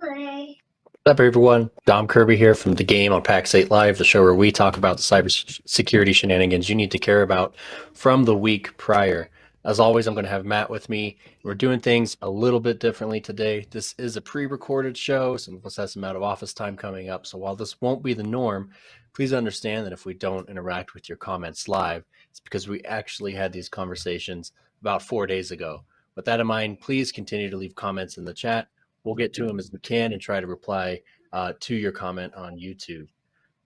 What's up, everyone? DomKirby here from the game on Pax8 Live, the show where we talk about the cybersecurity shenanigans you need to care about from the week prior. As always, I'm going to have Matt with me. We're doing things a little bit differently today. This is a pre-recorded show. Some of us have some out of office time coming up. So while this won't be the norm, please understand that if we don't interact with your comments live, it's because we actually had these conversations about 4 days ago. With that in mind, please continue to leave comments in the chat. We'll get to them as we can and try to reply to your comment on YouTube.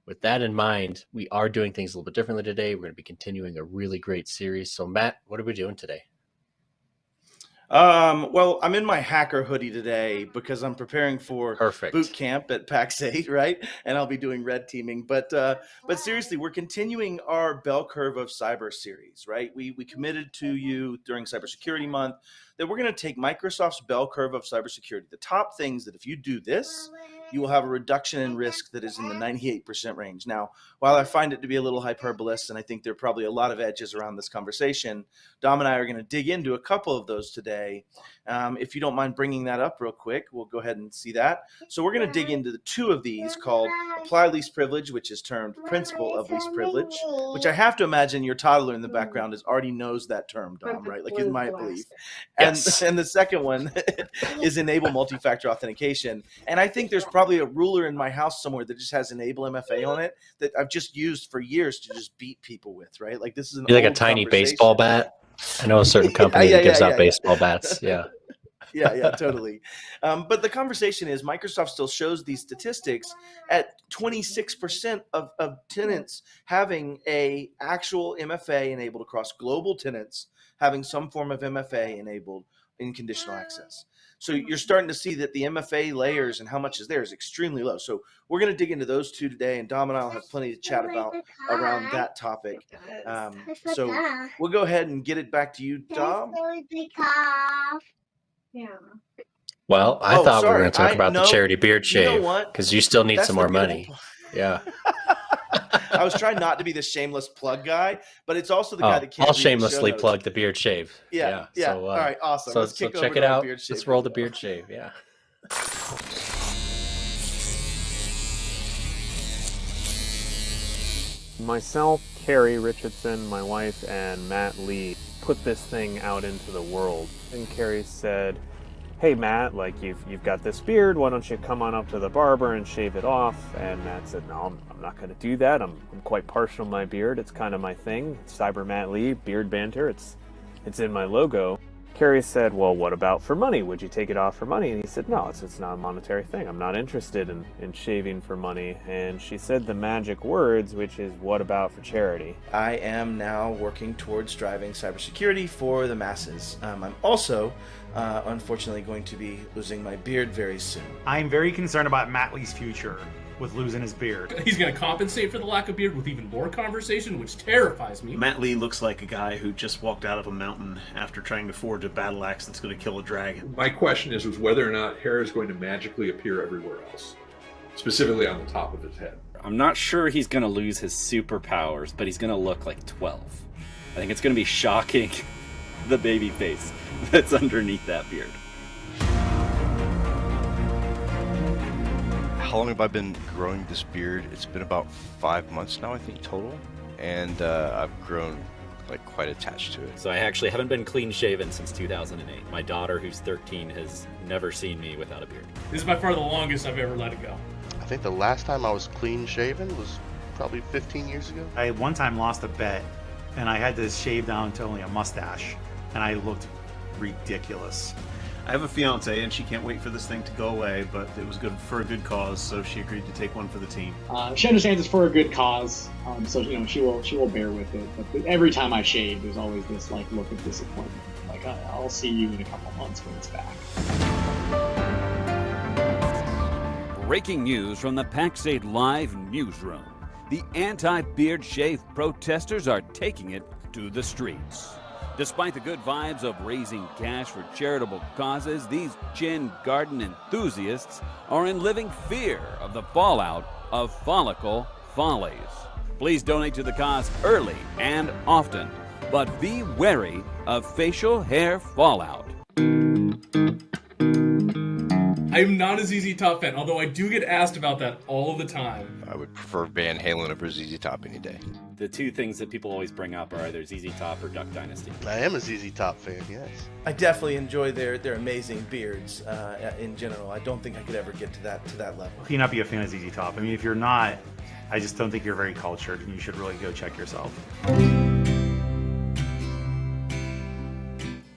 With that in mind, we are doing things a little bit differently today. We're going to be continuing a really great series. So, Matt, what are we doing today? Well, I'm in my hacker hoodie today because I'm preparing for boot camp at Pax8, right? And I'll be doing red teaming. But seriously, we're continuing our bell curve of cyber series, right? We committed to you during Cybersecurity Month that we're going to take Microsoft's bell curve of cybersecurity, the top things that if you do this, you will have a reduction in risk that is in the 98% range. Now, while I find it to be a little hyperbolous, and I think there are probably a lot of edges around this conversation, Dom and I are going to dig into a couple of those today. If you don't mind bringing that up real quick, we'll go ahead and see that. So we're going to dig into the two of these called apply least privilege, which is termed principle of least privilege, which I have to imagine your toddler in the background already knows that term, Dom, right? Like in my belief. Yes. And the second one is enable multi-factor authentication. And I think there's probably a ruler in my house somewhere that just has enable MFA on it that I've just used for years to just beat people with, right? Like this is an like a tiny baseball bat. I know a certain company that gives out baseball bats. Yeah. Yeah, totally. But the conversation is Microsoft still shows these statistics at 26% of tenants having a actual MFA enabled across global tenants, having some form of MFA enabled in conditional access. So you're starting to see that the MFA layers and how much is there is extremely low. So we're going to dig into those two today, and Dom and I will have plenty to chat about around that topic. So we'll go ahead and get it back to you, Dom. Yeah. Well, I thought we were going to talk about the charity beard shave because you still need some more money. Yeah. I was trying not to be the shameless plug guy, but it's also the guy that can't. I'll shamelessly plug the beard shave. Yeah. So, all right, awesome. Let's check it out. Let's roll the beard shave. Yeah. Myself, Carrie Richardson, my wife, and Matt Lee put this thing out into the world. And Carrie said, "Hey Matt, like you've got this beard, why don't you come on up to the barber and shave it off?" And Matt said, "No, I'm not going to do that. I'm quite partial to my beard. It's kind of my thing. cybermattlee, beard banter. It's in my logo." Carrie said, "Well, what about for money? Would you take it off for money?" And he said, "No, it's not a monetary thing. I'm not interested in shaving for money." And she said the magic words, which is, "What about for charity?" I am now working towards driving cybersecurity for the masses. I'm also unfortunately going to be losing my beard very soon. I'm very concerned about Matt Lee's future with losing his beard. He's going to compensate for the lack of beard with even more conversation, which terrifies me. Matt Lee looks like a guy who just walked out of a mountain after trying to forge a battle axe that's going to kill a dragon. My question is whether or not hair is going to magically appear everywhere else, specifically on the top of his head. I'm not sure he's going to lose his superpowers, but he's going to look like 12. I think it's going to be shocking, the baby face that's underneath that beard. How long have I been growing this beard? It's been about 5 months now, I think, total. And I've grown like quite attached to it. So I actually haven't been clean shaven since 2008. My daughter, who's 13, has never seen me without a beard. This is by far the longest I've ever let it go. I think the last time I was clean shaven was probably 15 years ago. I one time lost a bet, and I had to shave down to only a mustache, and I looked ridiculous. I have a fiance, and she can't wait for this thing to go away, but it was good for a good cause, so she agreed to take one for the team. She understands it's for a good cause, so she will bear with it. But every time I shave, there's always this like look of disappointment. Like I'll see you in a couple months when it's back. Breaking news from the Pax8 Live newsroom: the anti-beard shave protesters are taking it to the streets. Despite the good vibes of raising cash for charitable causes, these chin garden enthusiasts are in living fear of the fallout of follicle follies. Please donate to the cause early and often, but be wary of facial hair fallout. I'm not a ZZ Top fan, although I do get asked about that all the time. I would prefer Van Halen over ZZ Top any day. The two things that people always bring up are either ZZ Top or Duck Dynasty. I am a ZZ Top fan, yes. I definitely enjoy their amazing beards in general. I don't think I could ever get to that level. You not be a fan of ZZ Top. I mean, if you're not, I just don't think you're very cultured, and you should really go check yourself.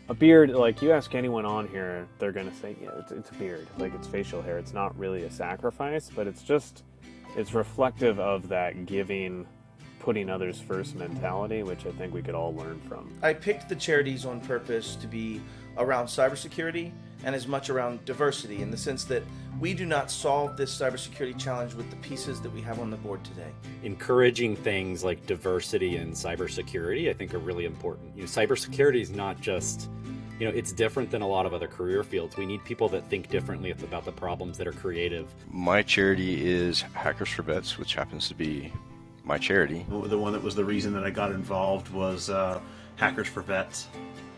A beard, like you ask anyone on here, they're gonna say, yeah, it's a beard. Like it's facial hair. It's not really a sacrifice, but it's reflective of that giving, putting others first mentality, which I think we could all learn from. I picked the charities on purpose to be around cybersecurity and as much around diversity, in the sense that we do not solve this cybersecurity challenge with the pieces that we have on the board today. Encouraging things like diversity and cybersecurity, I think, are really important. Cybersecurity is not just, it's different than a lot of other career fields. We need people that think differently about the problems, that are creative. My charity is Hackers for Vets, which happens to be my charity. The one that was the reason that I got involved was Hackers for Vets.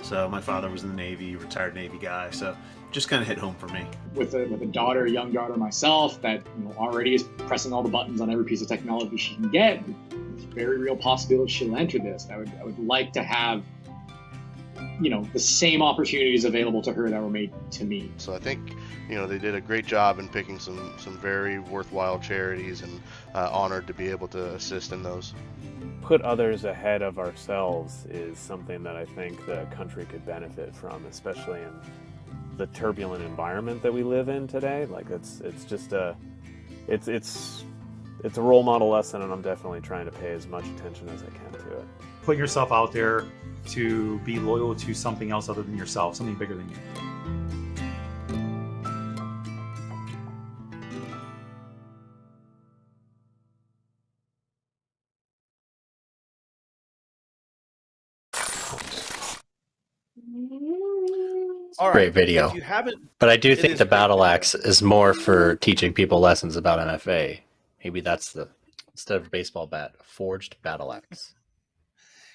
So my father was in the Navy, retired Navy guy, so just kind of hit home for me. With a daughter, a young daughter myself, that already is pressing all the buttons on every piece of technology she can get, there's a very real possibility she'll enter this. I would like to have the same opportunities available to her that were made to me. So I think they did a great job in picking some very worthwhile charities, and honored to be able to assist in those. Put others ahead of ourselves is something that I think the country could benefit from, especially in the turbulent environment that we live in today. Like it's a role model lesson, and I'm definitely trying to pay as much attention as I can to it. Put yourself out there to be loyal to something else other than yourself, something bigger than you. All right. Great video. If you haven't, but I do it think is the great battle video. axe is more for teaching people lessons about MFA. Maybe that's instead of a baseball bat, a forged battle axe.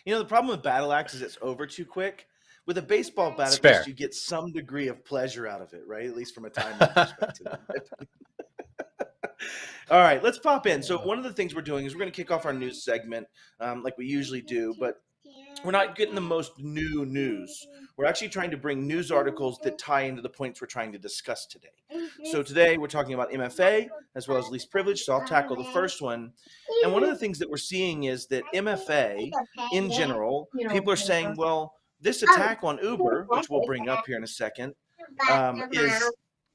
The problem with battle axe is it's over too quick. With a baseball bat, It's at least fair. you get some degree of pleasure out of it, right? At least from a timing perspective. All right, let's pop in. So one of the things we're doing is we're going to kick off our news segment like we usually do, but we're not getting the most new news. We're actually trying to bring news articles that tie into the points we're trying to discuss today. So today we're talking about MFA as well as least privilege, so I'll tackle the first one. And one of the things that we're seeing is that MFA in general, people are saying, well, this attack on Uber, which we'll bring up here in a second,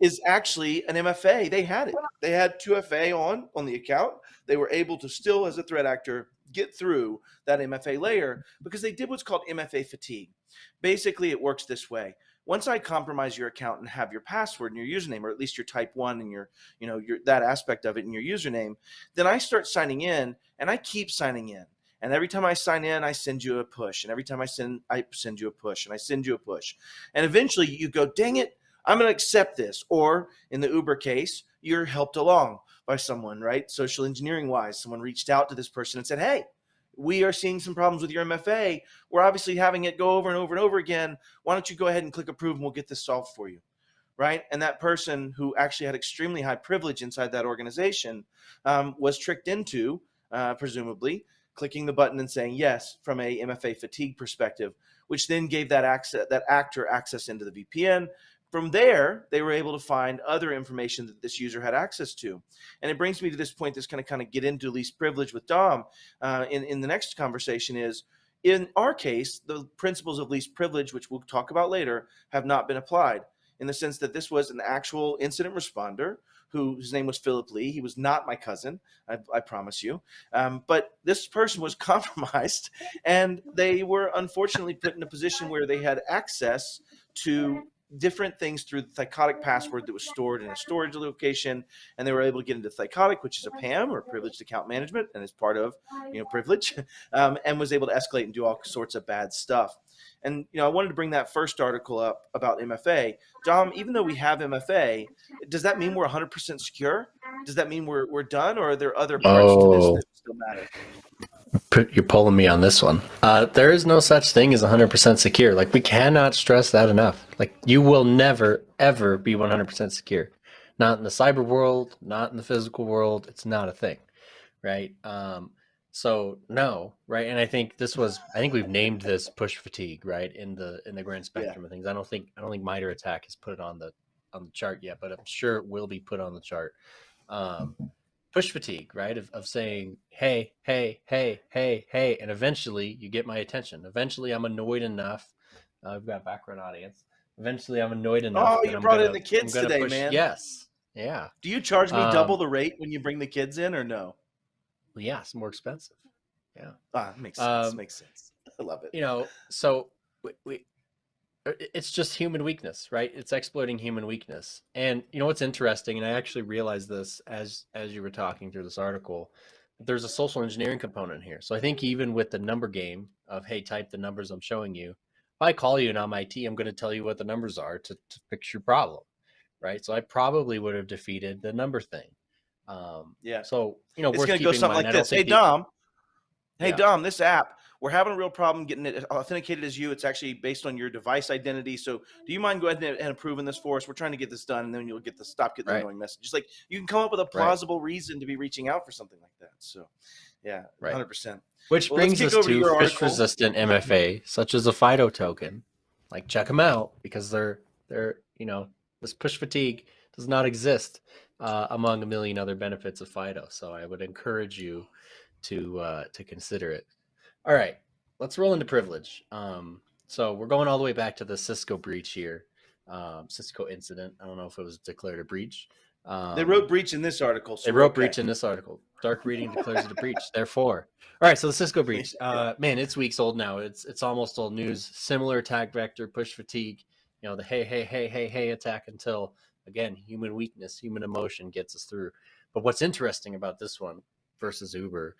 is actually an MFA. They had it. They had 2FA on the account. They were able to still, as a threat actor, get through that MFA layer because they did what's called MFA fatigue. Basically, it works this way. Once I compromise your account and have your password and your username, or at least your type 1 and your that aspect of it in your username, then I start signing in and I keep signing in. And every time I sign in, I send you a push. And every time I send you a push, and I send you a push. And eventually you go, dang it, I'm going to accept this. Or in the Uber case, you're helped along by someone, right? Social engineering wise, someone reached out to this person and said, hey, we are seeing some problems with your MFA. We're obviously having it go over and over and over again. Why don't you go ahead and click approve and we'll get this solved for you, right? And that person who actually had extremely high privilege inside that organization was tricked into, presumably, clicking the button and saying yes from a MFA fatigue perspective, which then gave that actor access into the VPN. From there, they were able to find other information that this user had access to. And it brings me to this point that's going to kind of get into least privilege with Dom in the next conversation is, in our case, the principles of least privilege, which we'll talk about later, have not been applied in the sense that this was an actual incident responder whose name was Philip Lee. He was not my cousin, I promise you. But this person was compromised, and they were unfortunately put in a position where they had access to different things through the Thycotic password that was stored in a storage location, and they were able to get into Thycotic, which is a PAM, or privileged account management, and is part of privilege, and was able to escalate and do all sorts of bad stuff. And I wanted to bring that first article up about MFA. Dom, even though we have MFA, does that mean we're 100% secure? Does that mean we're done, or are there other parts to this that still matter? You're pulling me on this one. There is no such thing as 100% secure. Like, we cannot stress that enough. Like, you will never, ever be 100% secure. Not in the cyber world, not in the physical world. It's not a thing, right? So no, right? And I think we've named this push fatigue, right? In the grand spectrum of things. I don't think MITRE ATT&CK has put it on the chart yet, but I'm sure it will be put on the chart. Push fatigue, right? Of saying, hey, and eventually you get my attention. Eventually I'm annoyed enough. I've got a background audience. Eventually I'm annoyed enough. Oh, you brought in the kids today, man. Yes. Yeah. Do you charge me double the rate when you bring the kids in or no? Well, yeah, it's more expensive. Yeah. Makes sense. Makes sense. I love it. So it's just human weakness, right? It's exploiting human weakness. And what's interesting, and I actually realized this as you were talking through this article, there's a social engineering component here. So I think even with the number game of, hey, type the numbers I'm showing you, if I call you an MIT, I'm going to tell you what the numbers are to fix your problem, right? So I probably would have defeated the number thing. So, it's going to go something like this. Hey, Dom, this app, we're having a real problem getting it authenticated as you. It's actually based on your device identity. So do you mind go ahead and approving this for us? We're trying to get this done, and then you'll get stop getting the annoying messages. Like, you can come up with a plausible reason to be reaching out for something like that. So, 100%. Which brings us to fish-resistant MFA, such as a FIDO token. Like, check them out, because they're this push fatigue does not exist among a million other benefits of FIDO. So I would encourage you to consider it. All right, let's roll into privilege. So we're going all the way back to the Cisco breach here, Cisco incident. I don't know if it was declared a breach. They wrote breach in this article. So breach in this article. Dark reading declares it a breach. Therefore, all right. So the Cisco breach, man, it's weeks old now. It's almost old news. Similar attack vector, push fatigue. The hey attack until, again, human weakness, human emotion gets us through. But what's interesting about this one versus Uber,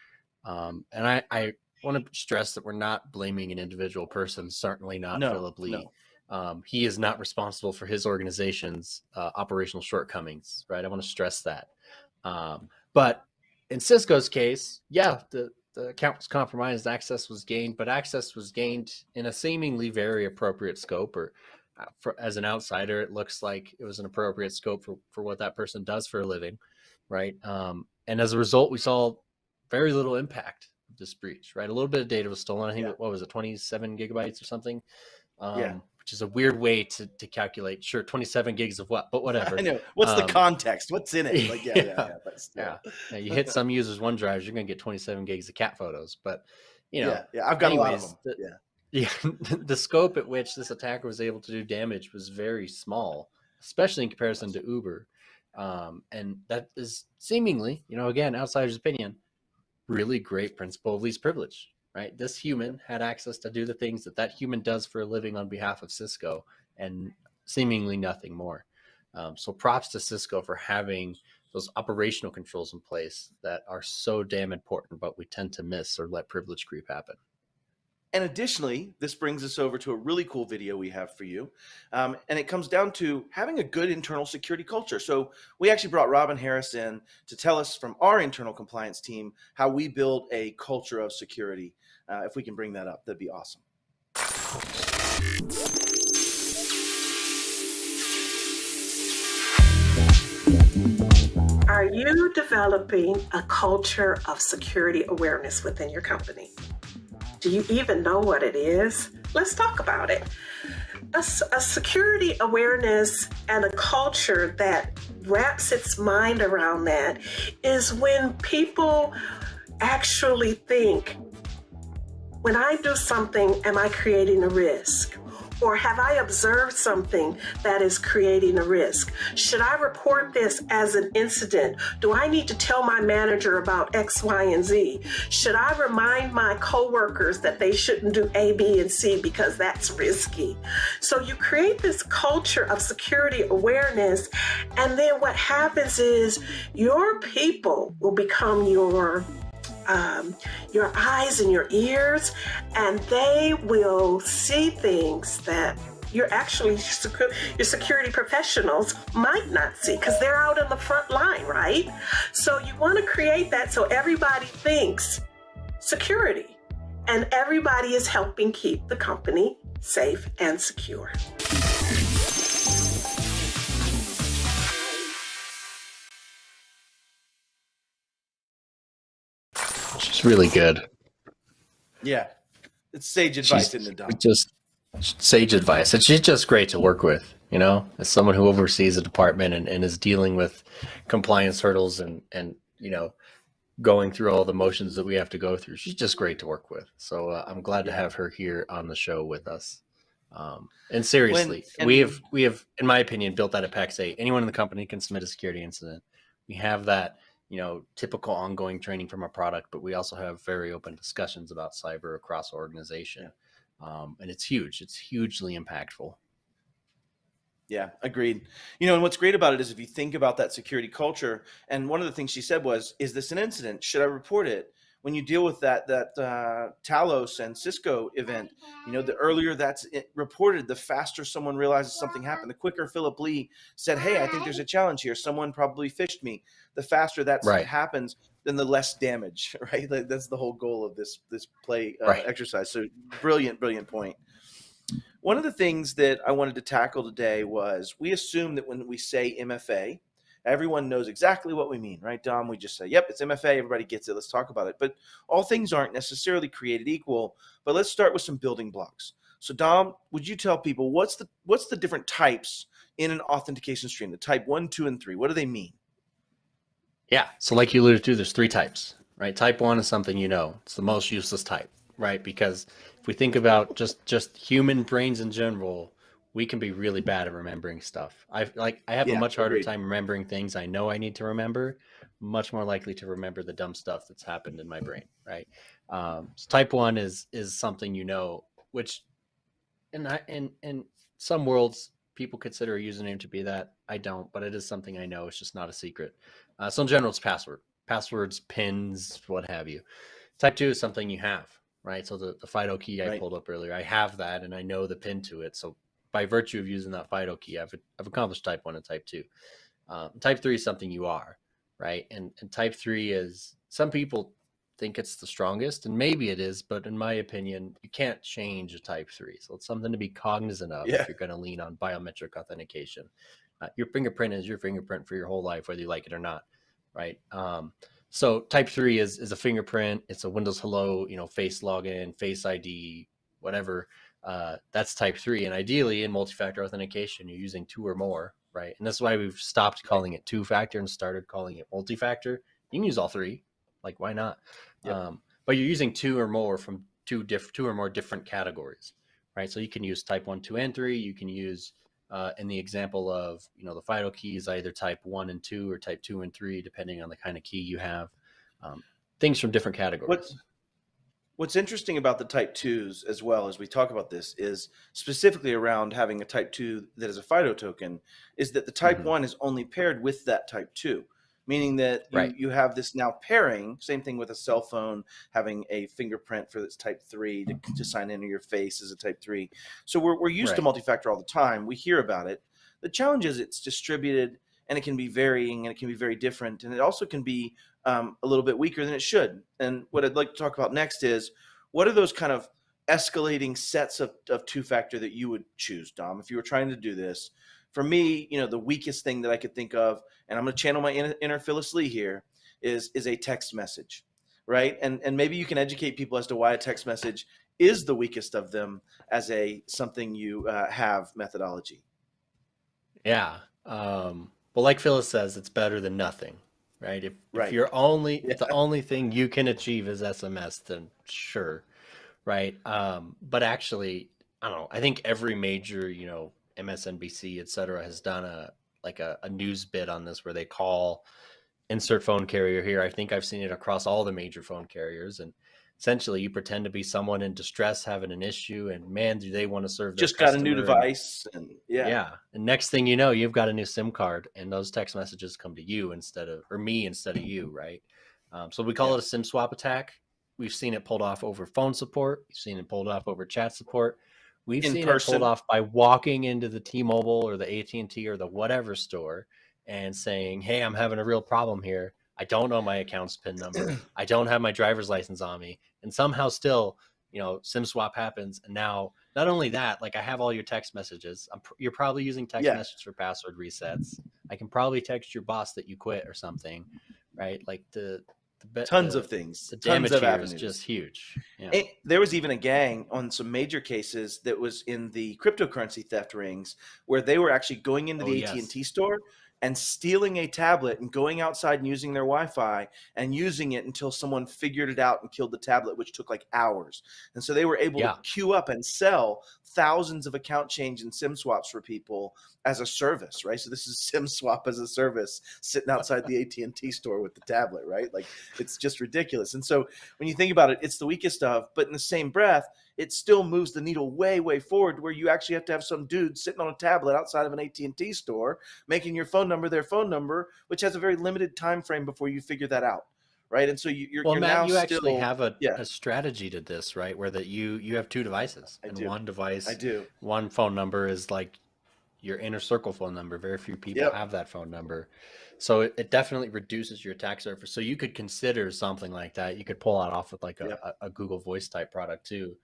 and I want to stress that we're not blaming an individual person, certainly not Philip Lee. No. He is not responsible for his organization's operational shortcomings, right? I want to stress that. But in Cisco's case, the account was compromised, access was gained, but access was gained in a seemingly very appropriate scope, or as an outsider, it looks like it was an appropriate scope for what that person does for a living, right? And as a result, we saw very little impact of this breach, right? A little bit of data was stolen. I think, what was it, 27 gigabytes or something? Which is a weird way to calculate. Sure, 27 gigs of what, but whatever. I know. What's the context? What's in it? Like, but still. You hit some users' OneDrives, you're going to get 27 gigs of cat photos. But, I've got a lot of them. The scope at which this attacker was able to do damage was very small, especially in comparison to Uber. And that is seemingly, again, outsider's opinion, really great principle of least privilege, right? This human had access to do the things that human does for a living on behalf of Cisco, and seemingly nothing more. So props to Cisco for having those operational controls in place that are so damn important, but we tend to miss or let privilege creep happen. And additionally, this brings us over to a really cool video we have for you. And it comes down to having a good internal security culture. So we actually brought Robin Harris in to tell us from our internal compliance team how we build a culture of security. If we can bring that up, that'd be awesome. Are you developing a culture of security awareness within your company? Do you even know what it is? Let's talk about it. A security awareness and a culture that wraps its mind around that is when people actually think, when I do something, am I creating a risk? Or have I observed something that is creating a risk? Should I report this as an incident? Do I need to tell my manager about X, Y, and Z? Should I remind my coworkers that they shouldn't do A, B, and C because that's risky? So you create this culture of security awareness, and then what happens is your people will become your eyes and your ears, and they will see things that your security professionals might not see because they're out in the front line, right? So you want to create that so everybody thinks security, and everybody is helping keep the company safe and secure. She's really good. Yeah, it's sage advice, isn't it, Dom? Just sage advice. And she's just great to work with, as someone who oversees a department and is dealing with compliance hurdles and going through all the motions that we have to go through. She's just great to work with. So I'm glad to have her here on the show with us. And seriously, we have, in my opinion, built that at Pax8. Anyone in the company can submit a security incident. We have that, typical ongoing training from our product, but we also have very open discussions about cyber across our organization. And it's huge. It's hugely impactful. Yeah, agreed. And what's great about it is if you think about that security culture, and one of the things she said was, is this an incident? Should I report it? When you deal with that Talos and Cisco event, the earlier that's reported, the faster someone realizes something happened. The quicker Philip Lee said, hey, I think there's a challenge here. Someone probably phished me. The faster that happens, then the less damage, right? That's the whole goal of this play exercise. So brilliant point. One of the things that I wanted to tackle today was we assume that when we say MFA, everyone knows exactly what we mean, right, Dom? We just say, yep, it's MFA. Everybody gets it. Let's talk about it. But all things aren't necessarily created equal. But let's start with some building blocks. So, Dom, would you tell people what's the different types in an authentication stream? The type 1, 2, and 3. What do they mean? Yeah. So like you alluded to, there's 3 types, right? Type 1 is something It's the most useless type, right? Because if we think about just human brains in general, we can be really bad at remembering stuff. I have a much harder time remembering things I know I need to remember, much more likely to remember the dumb stuff that's happened in my brain, right? So type 1 is something which in some worlds people consider a username to be that. I don't, but it is something I know. It's just not a secret. So in general, it's passwords, pins, what have you. Type 2 is something you have, right? So the FIDO key I pulled up earlier, I have that and I know the pin to it. So by virtue of using that FIDO key, I've accomplished type 1 and type 2. Type 3 is something you are, right? And type 3 is, some people think it's the strongest, and maybe it is, but in my opinion, you can't change a type 3. So it's something to be cognizant of if you're going to lean on biometric authentication. Your fingerprint is your fingerprint for your whole life, whether you like it or not, right? So type 3 is a fingerprint. It's a Windows Hello, face login, face ID, whatever. That's type 3. And ideally in multi-factor authentication, you're using 2 or more, right? And that's why we've stopped calling it 2-factor and started calling it multi-factor. You can use all 3. Like, why not? But you're using 2 or more from 2 or more different categories, right? So you can use type 1, 2, and 3. You can use, in the example of, the FIDO key is either type 1 and 2 or type 2 and 3, depending on the kind of key you have. Things from different categories. What's interesting about the type 2s as well as we talk about this is specifically around having a type 2 that is a FIDO token is that the type 1 is only paired with that type 2. Meaning that you have this now pairing, same thing with a cell phone, having a fingerprint for its type 3 to sign into your face as a type 3. So we're used to multi-factor all the time. We hear about it. The challenge is it's distributed and it can be varying and it can be very different. And it also can be a little bit weaker than it should. And what I'd like to talk about next is what are those kind of escalating sets of 2-factor that you would choose, Dom, if you were trying to do this? For me, the weakest thing that I could think of, and I'm going to channel my inner Phyllis Lee here, is a text message, right? And maybe you can educate people as to why a text message is the weakest of them as something you have methodology. Yeah. Well, like Phyllis says, it's better than nothing, right? If you're if the only thing you can achieve is SMS, then sure, right? But actually, I don't know. I think every major, MSNBC, et cetera, has done a news bit on this where they call insert phone carrier here. I think I've seen it across all the major phone carriers. And essentially you pretend to be someone in distress having an issue, and man, do they want to serve their just got a new device. And and next thing you know, you've got a new SIM card and those text messages come to you or me instead of you, right? So we call it a SIM swap attack. We've seen it pulled off over phone support. We've seen it pulled off over chat support. We've seen it pulled off by walking into the T-Mobile or the AT&T or the whatever store and saying, hey, I'm having a real problem here. I don't know my account's PIN number. I don't have my driver's license on me. And somehow still, SIM swap happens. And now, not only that, I have all your text messages. You're probably using text messages for password resets. I can probably text your boss that you quit or something, right? Tons of things. The Tons damage of here avenues. is just huge. Yeah. There was even a gang on some major cases that was in the cryptocurrency theft rings where they were actually going into the AT&T store and stealing a tablet and going outside and using their Wi-Fi and using it until someone figured it out and killed the tablet, which took like hours. And so they were able to queue up and sell thousands of account change and SIM swaps for people as a service, right? So this is SIM swap as a service sitting outside the AT&T store with the tablet, right? Like it's just ridiculous. And so when you think about it, it's the weakest of, but in the same breath, it still moves the needle way, way forward where you actually have to have some dude sitting on a tablet outside of an AT&T store making your phone number their phone number, which has a very limited time frame before you figure that out, right? And so you're Matt, now you actually still, have a strategy to this, right? Where that you have two devices. One device, one phone number is like your inner circle phone number. Very few people have that phone number. So it definitely reduces your attack surface. So you could consider something like that. You could pull that off with like a Google Voice type product too.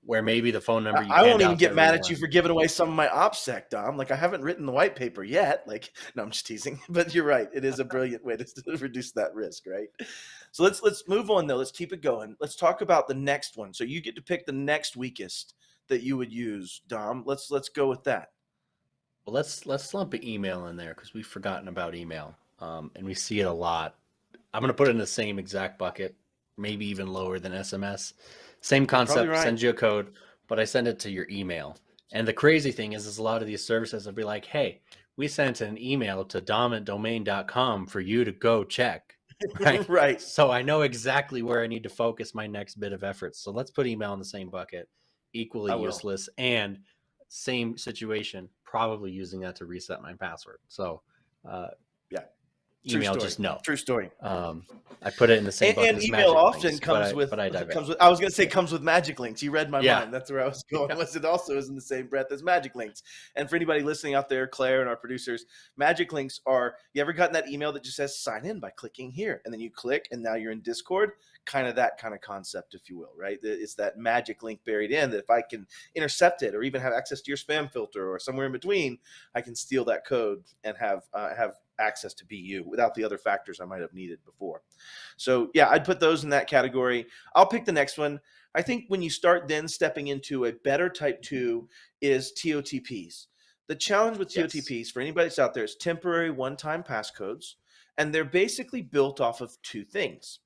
Where maybe the phone number I won't even get mad at you for giving away some of my OPSEC, Dom. Like I haven't written the white paper yet. Like, no, I'm just teasing. But you're right. It is a brilliant way to reduce that risk, right? So let's move on though. Let's keep it going. Let's talk about the next one. So you get to pick the next weakest that you would use, Dom. Let's go with that. Well, let's lump an email in there because we've forgotten about email, and we see it a lot. I'm going to put it in the same exact bucket, maybe even lower than SMS. Same concept, right. Send you a code, but I send it to your email. And the crazy thing is a lot of these services will be like, hey, we sent an email to dom@domain.com for you to go check. Right? Right. So I know exactly where I need to focus my next bit of effort. So let's put email in the same bucket, equally useless, and same situation, probably using that to reset my password. So email, just no. True story. I put it in the same bucket and as email magic often links, comes with. I was going to say comes with magic links. You read my mind. That's where I was going. Was it also is in the same breath as magic links? And for anybody listening out there, Claire and our producers, magic links are. You ever gotten that email that just says sign in by clicking here, and then you click, and now you're in Discord? Kind of that kind of concept, if you will, right? It's that magic link buried in that if I can intercept it or even have access to your spam filter or somewhere in between, I can steal that code and have access to BU without the other factors I might have needed before. So yeah, I'd put those in that category. I'll pick the next one. I think when you start then stepping into a better type 2 is TOTPs. The challenge with TOTPs for anybody that's out there is temporary one-time passcodes. And they're basically built off of two things.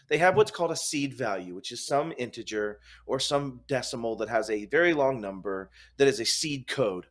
They have what's called a seed value, which is some integer or some decimal that has a very long number that is a seed code.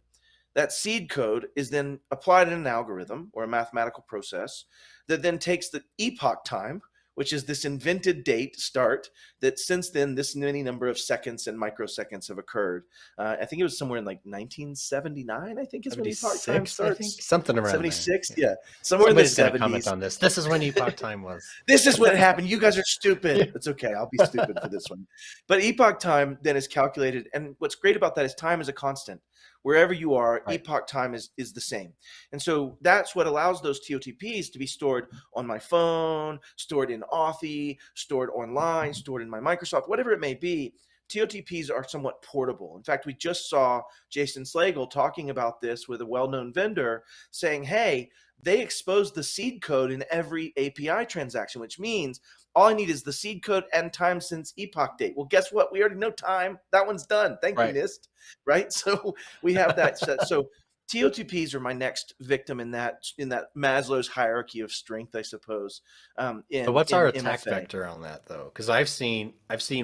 That seed code is then applied in an algorithm or a mathematical process that then takes the epoch time, which is this invented date start that since then this many number of seconds and microseconds have occurred. I think it was somewhere in like 1979, I think is when epoch time starts. I think. Something around 76, yeah. Somewhere Somebody's in the 70s. Comment on this. This is when epoch time was. This is when it happened. You guys are stupid. It's okay. I'll be stupid for this one. But epoch time then is calculated. And what's great about that is time is a constant. Wherever you are, epoch time is the same. And so that's what allows those TOTPs to be stored on my phone, stored in Authy, stored online, stored in my Microsoft, whatever it may be. TOTPs are somewhat portable. In fact, we just saw Jason Slagle talking about this with a well-known vendor saying, hey, they expose the seed code in every API transaction, which means all I need is the seed code and time since epoch date. Well, guess what? We already know time. That one's done. Thank you, NIST. Right? So we have that set. So TOTPs are my next victim in that Maslow's hierarchy of strength, I suppose. So what's our attack MFA. vector on that though? Because I've seen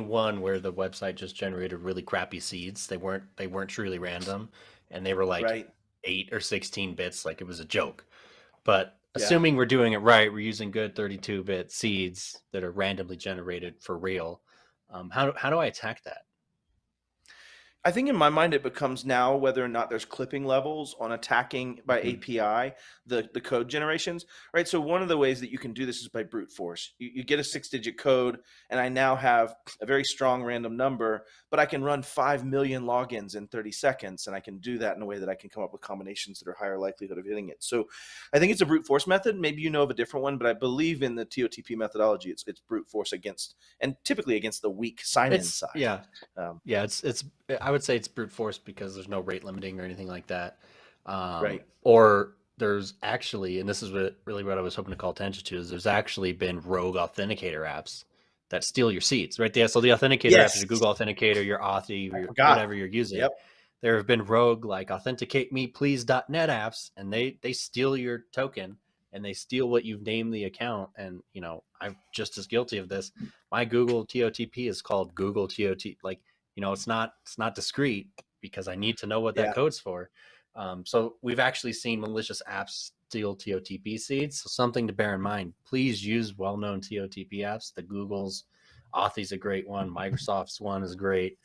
one where the website just generated really crappy seeds. They weren't truly random, and they were like 8 or 16 bits, like it was a joke. But assuming we're doing it right, we're using good 32-bit seeds that are randomly generated for real. How do I attack that? I think in my mind it becomes now whether or not there's clipping levels on attacking by API the code generations, right? So one of the ways that you can do this is by brute force. You get a 6-digit code, and I now have a very strong random number, but I can run 5 million logins in 30 seconds, and I can do that in a way that I can come up with combinations that are higher likelihood of hitting it. So I think it's a brute force method. Maybe you know of a different one, but I believe in the TOTP methodology, it's brute force against, and typically against the weak sign-in side. Yeah, it's I would say it's brute force because there's no rate limiting or anything like that. Or there's actually, and this is really what I was hoping to call attention to, is there's actually been rogue authenticator apps that steal your seeds, right there. So the authenticator app is your Google Authenticator, your Authy, your whatever you're using. Yep. There have been rogue like authenticatemeplease.net apps, and they steal your token and they steal what you've named the account. And I'm just as guilty of this. My Google TOTP is called Google TOT. Like, it's not discreet because I need to know what that code's for. So we've actually seen malicious apps steal TOTP seeds. So something to bear in mind. Please use well-known TOTP apps. The Google's Authy's a great one. Microsoft's one is great.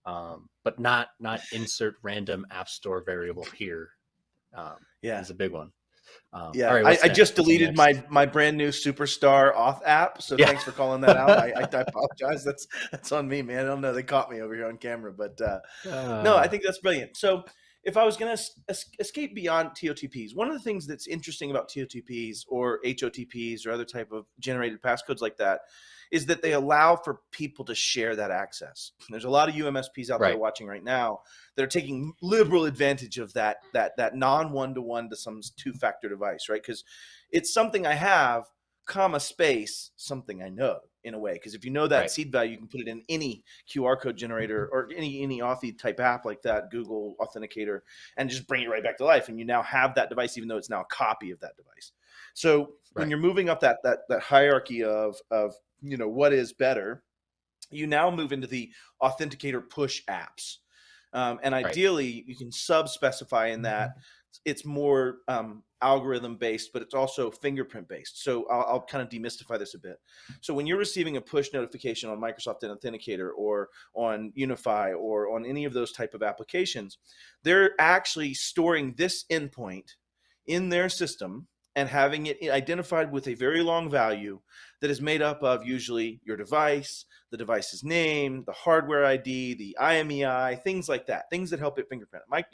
But not insert random app store variable here. Is a big one. Right, I just deleted my brand new Superstar Auth app. So thanks for calling that out. I apologize. That's on me, man. I don't know. They caught me over here on camera, but no, I think that's brilliant. So if I was going to escape beyond TOTPs, one of the things that's interesting about TOTPs or HOTPs or other type of generated passcodes like that is that they allow for people to share that access. There's a lot of UMSPs out there watching right now that are taking liberal advantage of that non-one-to-one to some two-factor device, right? Because it's something I have, comma, space, something I know in a way. Because if you know that seed value, you can put it in any QR code generator or any Authy type app like that, Google Authenticator, and just bring it right back to life. And you now have that device, even though it's now a copy of that device. So when you're moving up that hierarchy of what is better, you now move into the authenticator push apps. And ideally, you can sub-specify in that it's more algorithm based, but it's also fingerprint based. So I'll kind of demystify this a bit. So when you're receiving a push notification on Microsoft Authenticator or on Unify or on any of those type of applications, they're actually storing this endpoint in their system and having it identified with a very long value that is made up of usually your device, the device's name, the hardware ID, the IMEI, things like that, things that help it fingerprint. Mike,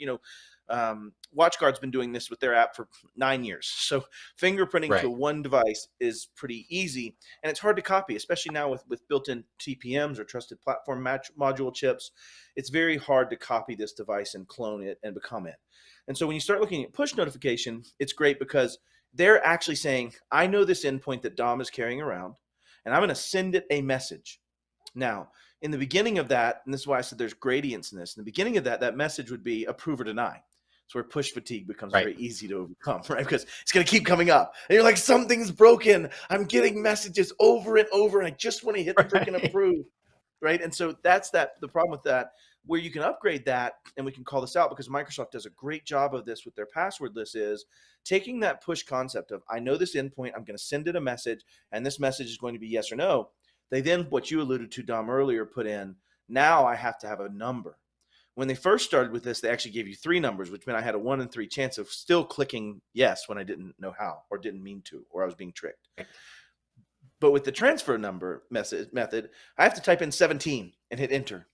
WatchGuard's been doing this with their app for 9 years. So fingerprinting to one device is pretty easy, and it's hard to copy, especially now with built-in TPMs or trusted platform module chips. It's very hard to copy this device and clone it and become it. And so when you start looking at push notification, it's great because they're actually saying, I know this endpoint that Dom is carrying around, and I'm going to send it a message. Now, in the beginning of that, and this is why I said there's gradients in this, in the beginning of that message would be approve or deny. It's where push fatigue becomes very easy to overcome, right? Because it's going to keep coming up. And you're like, something's broken. I'm getting messages over and over, and I just want to hit the freaking approve, right? And so that's the problem with that, where you can upgrade that, and we can call this out because Microsoft does a great job of this with their password list, is taking that push concept of, I know this endpoint, I'm going to send it a message, and this message is going to be yes or no. They then, what you alluded to, Dom, earlier, put in, now I have to have a number. When they first started with this, they actually gave you 3 numbers, which meant I had a 1 in 3 chance of still clicking yes when I didn't know how or didn't mean to, or I was being tricked. But with the transfer number method, I have to type in 17 and hit enter.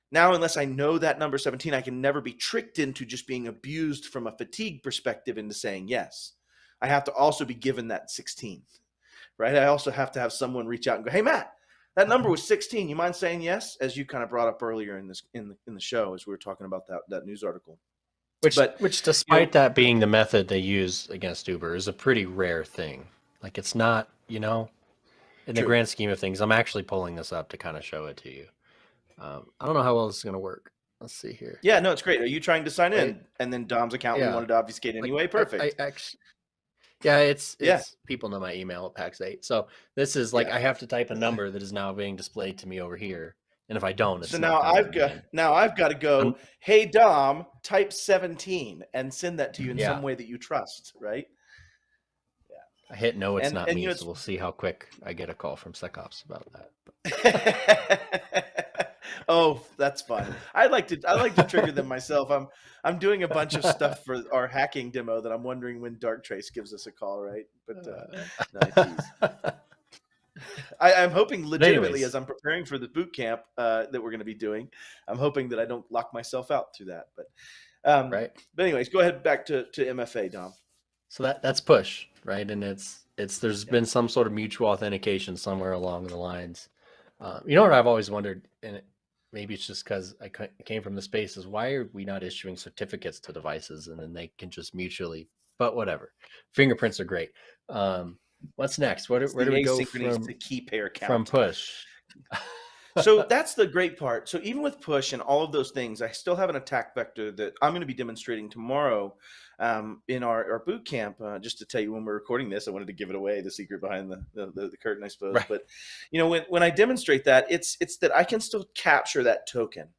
Now, unless I know that number 17, I can never be tricked into just being abused from a fatigue perspective into saying yes. I have to also be given that 16, right? I also have to have someone reach out and go, hey, Matt, that number was 16. You mind saying yes? As you kind of brought up earlier in the show, as we were talking about that news article. Which despite that being the method they use against Uber, is a pretty rare thing. Like, it's not, in the grand scheme of things. I'm actually pulling this up to kind of show it to you. I don't know how well this is going to work. Let's see here. Yeah, no, it's great. Are you trying to sign in? And then Dom's account we wanted to obfuscate anyway? Perfect. It's people know my email at Pax8. So this is like I have to type a number that is now being displayed to me over here. And if I don't, it's now I've got to go, hey Dom, type 17 and send that to you in some way that you trust, right? Yeah. I hit no, it's not me, so we'll see how quick I get a call from SecOps about that. Oh, that's fun. I like to trigger them myself. I'm doing a bunch of stuff for our hacking demo that I'm wondering when Darktrace gives us a call, right? But I'm hoping legitimately, as I'm preparing for the boot camp that we're going to be doing, I'm hoping that I don't lock myself out through that. But But anyways, go ahead back to MFA, Dom. So that's push, right? And there's been some sort of mutual authentication somewhere along the lines. You know what I've always wondered, and maybe it's just because I came from the space, is why are we not issuing certificates to devices and then they can just mutually but whatever. Fingerprints are great. What's next? Where do we go from to key pair count from push? So that's the great part. So even with push and all of those things, I still have an attack vector that I'm going to be demonstrating tomorrow in our boot camp. Just to tell you, when we're recording this, I wanted to give it away, the secret behind the curtain, I suppose. Right. But when I demonstrate that, it's that I can still capture that token.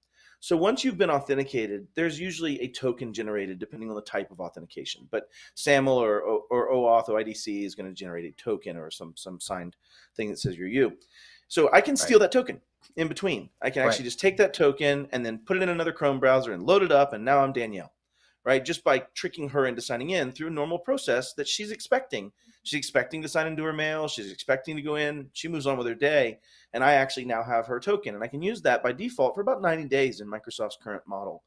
So once you've been authenticated, there's usually a token generated depending on the type of authentication. But SAML or OAuth OIDC is going to generate a token or some signed thing that says you're you. So I can steal that token in between. I can actually just take that token and then put it in another Chrome browser and load it up, and now I'm Danielle, right? Just by tricking her into signing in through a normal process that she's expecting. She's expecting to sign into her mail. She's expecting to go in. She moves on with her day, and I actually now have her token, and I can use that by default for about 90 days in Microsoft's current model.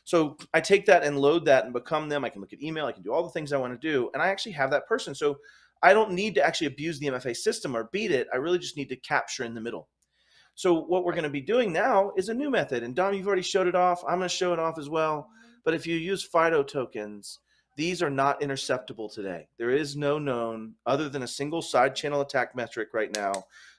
So I take that and load that and become them. I can look at email. I can do all the things I want to do, and I actually have that person. So I don't need to actually abuse the MFA system or beat it. I really just need to capture in the middle. So what we're going to be doing now is a new method. And Dom, you've already showed it off. I'm going to show it off as well. But if you use FIDO tokens, these are not interceptable today. There is no known, other than a single side channel attack metric right now,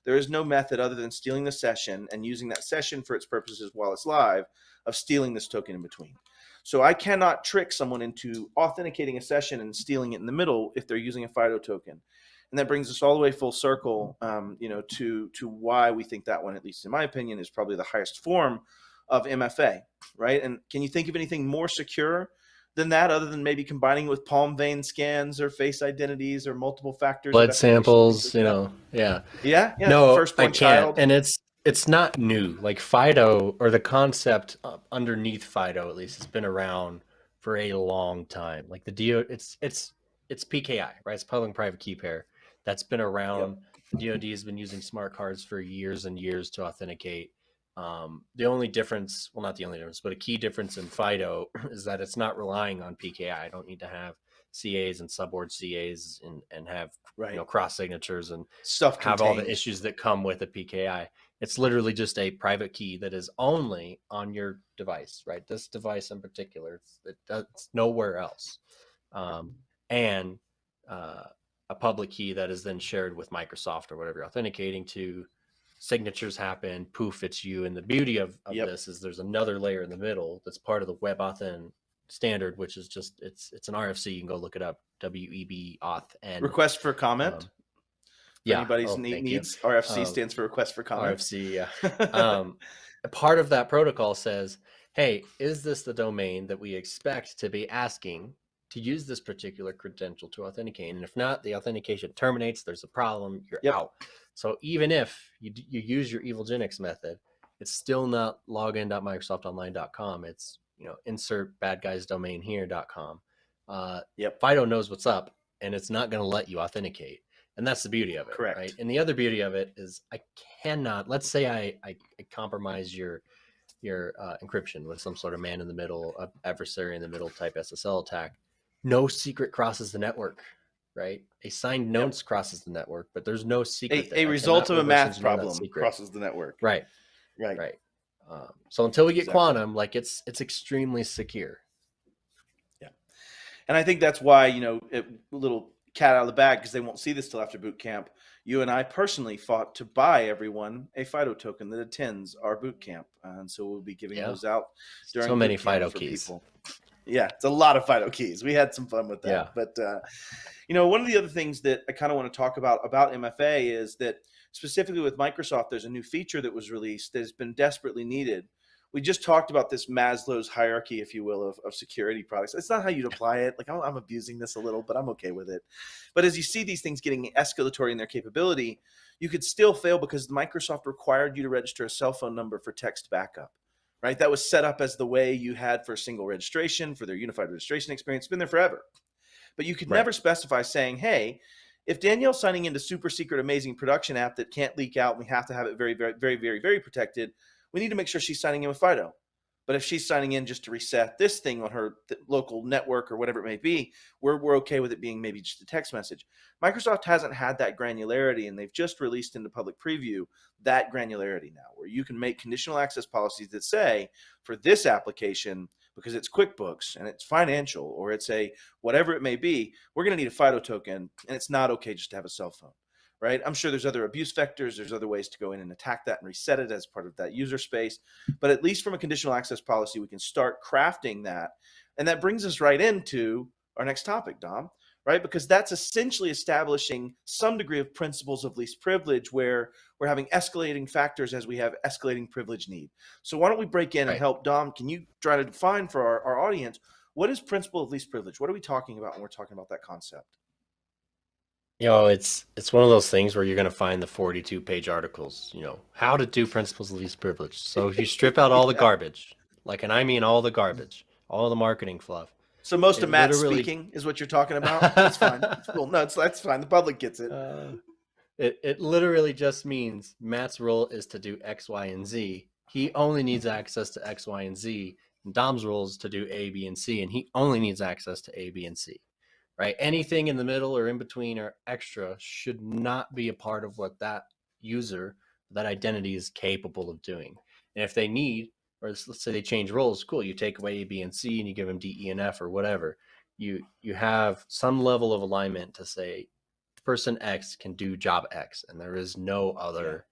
there is no method other than stealing the session and using that session for its purposes while it's live of stealing this token in between. So I cannot trick someone into authenticating a session and stealing it in the middle if they're using a FIDO token. And that brings us all the way full circle, to why we think that one, at least in my opinion, is probably the highest form of MFA, right? And can you think of anything more secure than that, other than maybe combining with palm vein scans or face identities or multiple factors? Blood samples, Yeah. No, Firstborn I can't. child. And it's not new. Like FIDO, or the concept underneath FIDO, at least, has been around for a long time. Like it's PKI, right? It's public and private key pair. That's been around. The DoD has been using smart cards for years and years to authenticate. The only difference, well, not the only difference, but a key difference in FIDO is that it's not relying on PKI. I don't need to have CAs and subboard CAs and have cross signatures and stuff have all the issues that come with a PKI. It's literally just a private key that is only on your device, right? This device in particular, it's nowhere else. And a public key that is then shared with Microsoft or whatever you're authenticating to. Signatures happen, poof, it's you. And the beauty of this is there's another layer in the middle that's part of the WebAuthn standard, which is just it's an RFC. You can go look it up. WEB auth and request for comment. Anybody's needs. RFC stands for request for comment. RFC, yeah. A part of that protocol says, hey, is this the domain that we expect to be asking to use this particular credential to authenticate? And if not, the authentication terminates. There's a problem. You're out. So even if you use your EvilGenix method, it's still not login.microsoftonline.com. It's insert bad guys domain here.com. FIDO knows what's up, and it's not going to let you authenticate. And that's the beauty of it. Correct. Right? And the other beauty of it is I cannot, let's say I compromise your encryption with some sort of man in the middle, adversary in the middle type SSL attack. No secret crosses the network, right? A signed notes crosses the network, but there's no secret. A result of a math problem crosses the network. Right. So until we get quantum, like it's extremely secure. Yeah. And I think that's why, a little cat out of the bag, because they won't see this till after boot camp. You and I personally fought to buy everyone a FIDO token that attends our boot camp. And so we'll be giving those out during so many FIDO keys. People. Yeah, it's a lot of FIDO keys. We had some fun with that. Yeah. But, one of the other things that I kind of want to talk about MFA is that specifically with Microsoft, there's a new feature that was released that has been desperately needed. We just talked about this Maslow's hierarchy, if you will, of security products. It's not how you'd apply it. Like I'm abusing this a little, but I'm okay with it. But as you see these things getting escalatory in their capability, you could still fail because Microsoft required you to register a cell phone number for text backup. Right, that was set up as the way you had for single registration, for their unified registration experience. It's been there forever. But you could never specify saying, hey, if Danielle's signing into super secret, amazing production app that can't leak out, and we have to have it very, very, very, very, very protected, we need to make sure she's signing in with FIDO. But if she's signing in just to reset this thing on her local network or whatever it may be, we're okay with it being maybe just a text message. Microsoft hasn't had that granularity, and they've just released into public preview that granularity now, where you can make conditional access policies that say, for this application, because it's QuickBooks and it's financial, or it's a whatever it may be, we're going to need a FIDO token, and it's not okay just to have a cell phone, right? I'm sure there's other abuse vectors. There's other ways to go in and attack that and reset it as part of that user space. But at least from a conditional access policy, we can start crafting that. And that brings us right into our next topic, Dom, right? Because that's essentially establishing some degree of principles of least privilege, where we're having escalating factors as we have escalating privilege need. So why don't we break in and help Dom? Can you try to define for our audience, what is principle of least privilege? What are we talking about when we're talking about that concept? It's one of those things where you're going to find the 42-page articles, how to do principles of least privilege. So if you strip out all the garbage, and I mean all the garbage, all the marketing fluff. So most of Matt's speaking is what you're talking about? That's fine. It's cool. No, that's fine. The public gets it. It literally just means Matt's role is to do X, Y, and Z. He only needs access to X, Y, and Z. And Dom's role is to do A, B, and C, and he only needs access to A, B, and C. Right? Anything in the middle or in between or extra should not be a part of what that user, that identity is capable of doing. And if they need, or let's say they change roles, cool, you take away A, B, and C and you give them D, E, and F or whatever. You have some level of alignment to say person X can do job X, and there is no other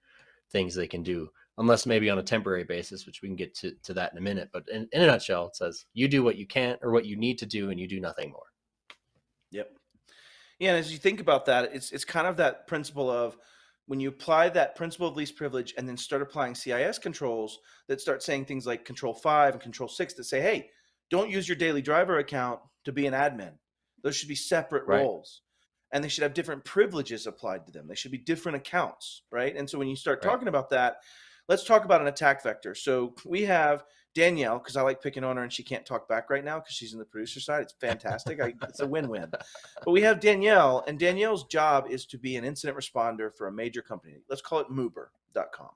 things they can do, unless maybe on a temporary basis, which we can get to that in a minute. But in a nutshell, it says you do what you can or what you need to do, and you do nothing more. Yep. Yeah, and as you think about that, it's kind of that principle of when you apply that principle of least privilege and then start applying CIS controls that start saying things like Control 5 and Control 6 that say, hey, don't use your daily driver account to be an admin. Those should be separate roles. And they should have different privileges applied to them. They should be different accounts, right? And so when you start talking about that, let's talk about an attack vector. So we have Danielle, because I like picking on her and she can't talk back right now because she's in the producer side. It's fantastic. It's a win-win. But we have Danielle, and Danielle's job is to be an incident responder for a major company. Let's call it Moober.com,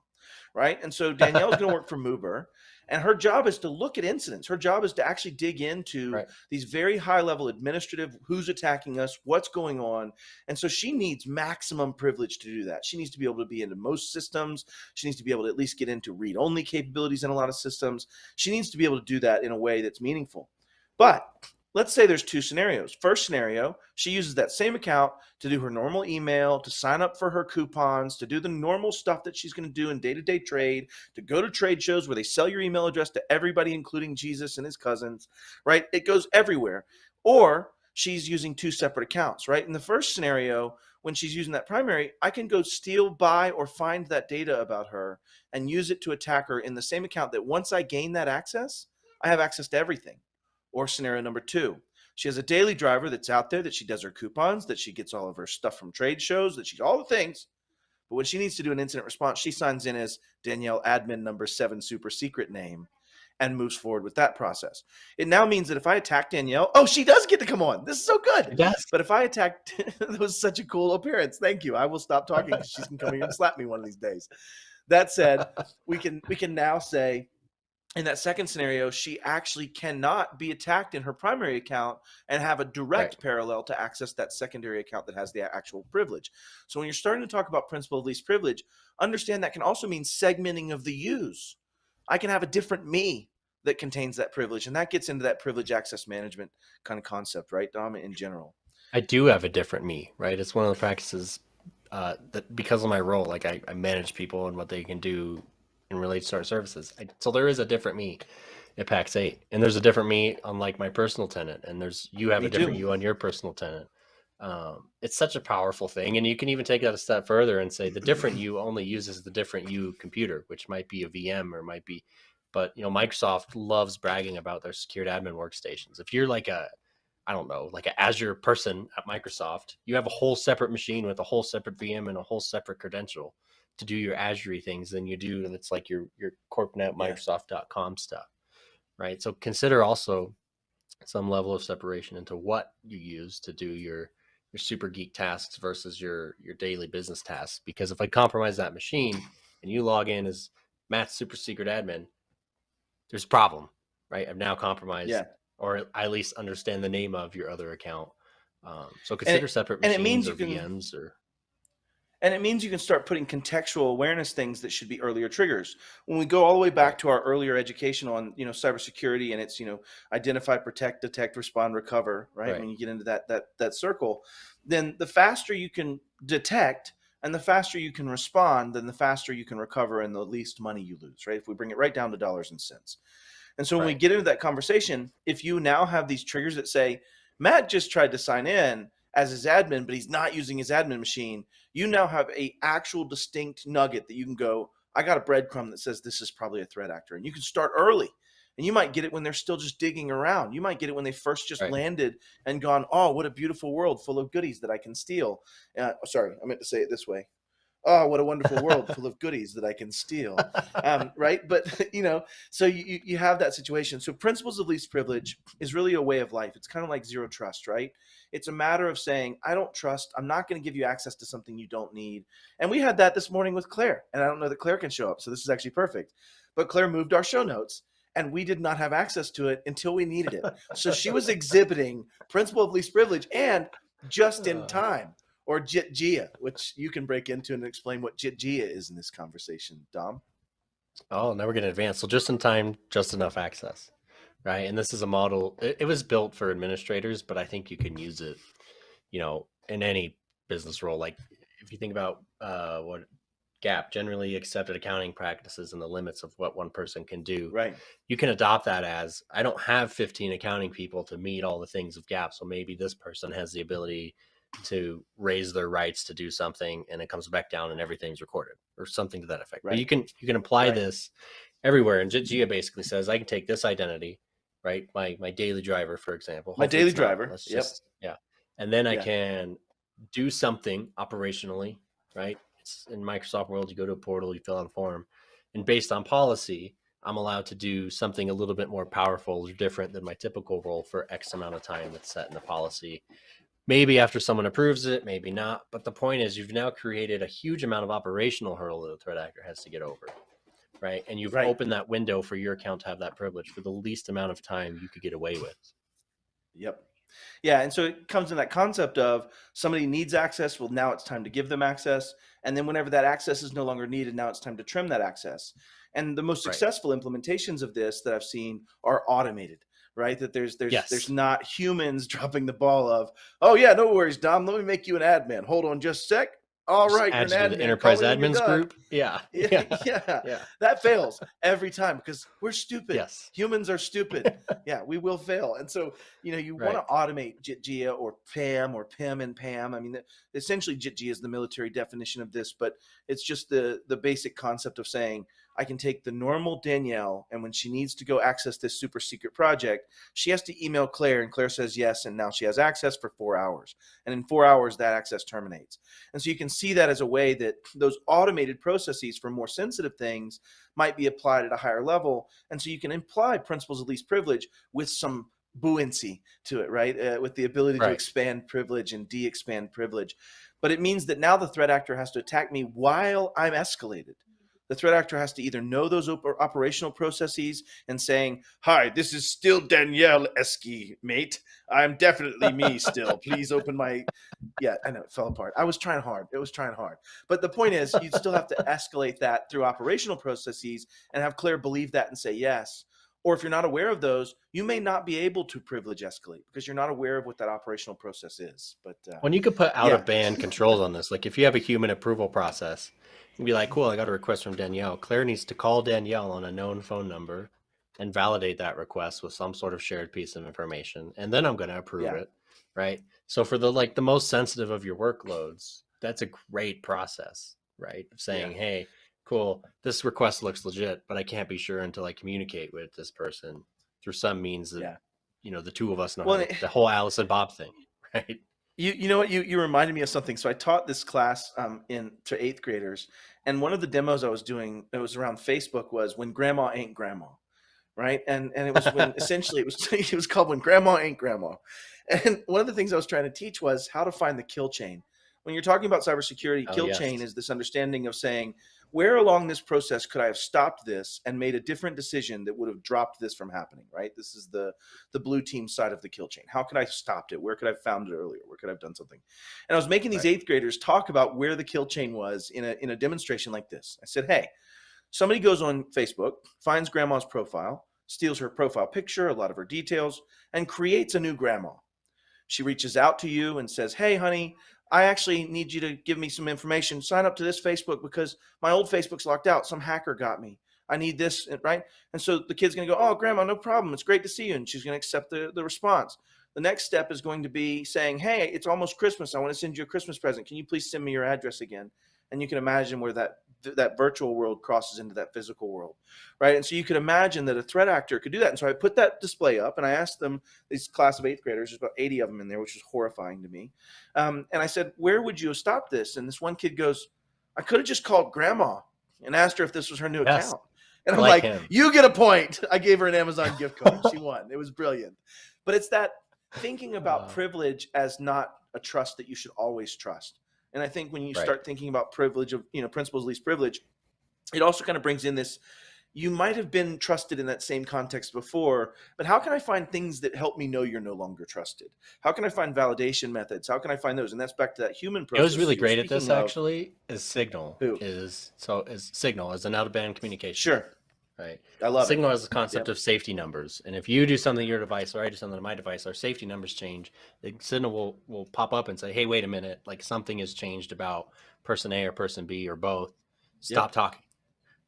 right? And so Danielle's going to work for Moober, and her job is to look at incidents. Her job is to actually dig into these very high-level administrative, who's attacking us, what's going on. And so she needs maximum privilege to do that. She needs to be able to be into most systems. She needs to be able to at least get into read-only capabilities in a lot of systems. She needs to be able to do that in a way that's meaningful. But let's say there's two scenarios. First scenario, she uses that same account to do her normal email, to sign up for her coupons, to do the normal stuff that she's going to do in day-to-day trade, to go to trade shows where they sell your email address to everybody, including Jesus and his cousins, right? It goes everywhere. Or she's using two separate accounts, right? In the first scenario, when she's using that primary, I can go steal, buy, or find that data about her and use it to attack her in the same account that once I gain that access, I have access to everything. Or scenario number two, she has a daily driver that's out there, that she does her coupons, that she gets all of her stuff from trade shows, that she's all the things. But when she needs to do an incident response, she signs in as Danielle admin number 7 super secret name and moves forward with that process. It now means that if I attack Danielle, she does get to come on. This is so good. Yes. But if I attack, that was such a cool appearance. Thank you. I will stop talking because she's going to come here and slap me one of these days. That said, we can now say, in that second scenario, she actually cannot be attacked in her primary account and have a direct parallel to access that secondary account that has the actual privilege. So when you're starting to talk about principle of least privilege, understand that can also mean segmenting of the use. I can have a different me that contains that privilege, and that gets into that privilege access management kind of concept, right, Dom, in general? I do have a different me, right? It's one of the practices that because of my role, I manage people and what they can do in relation to our services. So there is a different me at Pax8, and there's a different me on my personal tenant, and you have a different you on your personal tenant. It's such a powerful thing, and you can even take that a step further and say the different you only uses the different you computer, which might be a VM or might be, but Microsoft loves bragging about their secured admin workstations. If you're like an Azure person at Microsoft, you have a whole separate machine with a whole separate VM and a whole separate credential to do your Azure things than you do. And it's like your CorpNet Microsoft.com stuff, right? So consider also some level of separation into what you use to do your super geek tasks versus your daily business tasks. Because if I compromise that machine and you log in as Matt's super secret admin, there's a problem, right? I've now compromised, or I at least understand the name of your other account. So consider separate machines or VMs or. And it means you can start putting contextual awareness things that should be earlier triggers. When we go all the way back to our earlier education on, cybersecurity, and it's, identify, protect, detect, respond, recover, right? When you get into that circle, then the faster you can detect and the faster you can respond, then the faster you can recover and the least money you lose, right? If we bring it right down to dollars and cents. And so when we get into that conversation, if you now have these triggers that say, Matt just tried to sign in as his admin, but he's not using his admin machine, you now have a actual distinct nugget that you can go, I got a breadcrumb that says this is probably a threat actor. And you can start early. And you might get it when they're still just digging around. You might get it when they first just landed and gone, oh, what a beautiful world full of goodies that I can steal. Sorry, I meant to say it this way. Oh, what a wonderful world full of goodies that I can steal. Right? But, so you have that situation. So principles of least privilege is really a way of life. It's kind of like zero trust, right? It's a matter of saying, I don't trust. I'm not going to give you access to something you don't need. And we had that this morning with Claire. And I don't know that Claire can show up. So this is actually perfect. But Claire moved our show notes. And we did not have access to it until we needed it. So she was exhibiting principle of least privilege and just in time, or JITGIA, which you can break into and explain what JITGIA is in this conversation, Dom. Oh, now we're going to advance. So just in time, just enough access, right? And this is a model. It was built for administrators, but I think you can use it, in any business role. Like if you think about what GAP, generally accepted accounting practices, and the limits of what one person can do. Right. You can adopt that as, I don't have 15 accounting people to meet all the things of GAP. So maybe this person has the ability to raise their rights to do something, and it comes back down and everything's recorded, or something to that effect. Right. But you can apply this everywhere. And JITGIA basically says, I can take this identity, right? My daily driver, for example. My daily driver. And then I can do something operationally, right? In Microsoft world, you go to a portal, you fill out a form, and based on policy, I'm allowed to do something a little bit more powerful or different than my typical role for X amount of time that's set in the policy. Maybe after someone approves it, maybe not. But the point is, you've now created a huge amount of operational hurdle that a threat actor has to get over, right? And you've opened that window for your account to have that privilege for the least amount of time you could get away with. Yep. Yeah, and so it comes in that concept of somebody needs access. Well, now it's time to give them access. And then whenever that access is no longer needed, now it's time to trim that access. And the most successful implementations of this that I've seen are automated, right? That there's not humans dropping the ball of, oh yeah, no worries, Dom, let me make you an admin. Hold on just a sec. All right, you're an admin. The enterprise admins group. Yeah. That fails every time because we're stupid. Yes. Humans are stupid. We will fail. And so, you want to automate JITGIA or PAM or PIM and PAM. I mean, essentially JITGIA is the military definition of this, but it's just the basic concept of saying, I can take the normal Danielle, and when she needs to go access this super secret project, she has to email Claire, and Claire says yes, and now she has access for 4 hours. And in 4 hours, that access terminates. And so you can see that as a way that those automated processes for more sensitive things might be applied at a higher level. And so you can imply principles of least privilege with some buoyancy to it, right? With the ability to expand privilege and de-expand privilege. But it means that now the threat actor has to attack me while I'm escalated. The threat actor has to either know those operational processes and saying, hi, this is still Danielle Esky, mate. I'm definitely me still. Please open my... Yeah, I know, it fell apart. I was trying hard. It was trying hard. But the point is, you still have to escalate that through operational processes and have Claire believe that and say yes. Or if you're not aware of those, you may not be able to privilege escalate because you're not aware of what that operational process is. But when you could put out-of-band controls on this, like if you have a human approval process, you can be like, cool, I got a request from Danielle. Claire needs to call Danielle on a known phone number and validate that request with some sort of shared piece of information. And then I'm going to approve it, right? So for the most sensitive of your workloads, that's a great process, right? Of saying, hey, cool, this request looks legit, but I can't be sure until I communicate with this person through some means that, the two of us know the whole Alice and Bob thing, right? You know what, you reminded me of something. So I taught this class to 8th graders, and one of the demos I was doing that was around Facebook was when grandma ain't grandma, right? And it was when essentially it was called when grandma ain't grandma. And one of the things I was trying to teach was how to find the kill chain. When you're talking about cybersecurity, kill chain is this understanding of saying, where along this process could I have stopped this and made a different decision that would have dropped this from happening, right? This is the blue team side of the kill chain. How could I have stopped it? Where could I have found it earlier? Where could I have done something? And I was making these 8th graders talk about where the kill chain was in a demonstration like this. I said, hey, somebody goes on Facebook, finds grandma's profile, steals her profile picture, a lot of her details, and creates a new grandma. She reaches out to you and says, hey, honey, I actually need you to give me some information. Sign up to this Facebook because my old Facebook's locked out. Some hacker got me. I need this, right? And so the kid's going to go, oh, grandma, no problem. It's great to see you. And she's going to accept the response. The next step is going to be saying, hey, it's almost Christmas. I want to send you a Christmas present. Can you please send me your address again? And you can imagine where that virtual world crosses into that physical world, right? And so you could imagine that a threat actor could do that. And so I put that display up and I asked them, this class of 8th graders, there's about 80 of them in there, which was horrifying to me. And I said, where would you have stopped this? And this one kid goes, I could have just called grandma and asked her if this was her new account. And I'm like, you get a point. I gave her an Amazon gift card. She won. It was brilliant. But it's that thinking about privilege as not a trust that you should always trust. And I think when you start thinking about privilege of, principles of least privilege, it also kind of brings in this, you might have been trusted in that same context before, but how can I find things that help me know you're no longer trusted? How can I find validation methods? How can I find those? And that's back to that human process. It was really great at this actually is Signal. Signal as an out-of-band communication. Sure. Right. I love Signal has the concept of safety numbers. And if you do something to your device or I do something to my device, our safety numbers change. The Signal will pop up and say, hey, wait a minute, like something has changed about person A or person B or both. Stop talking.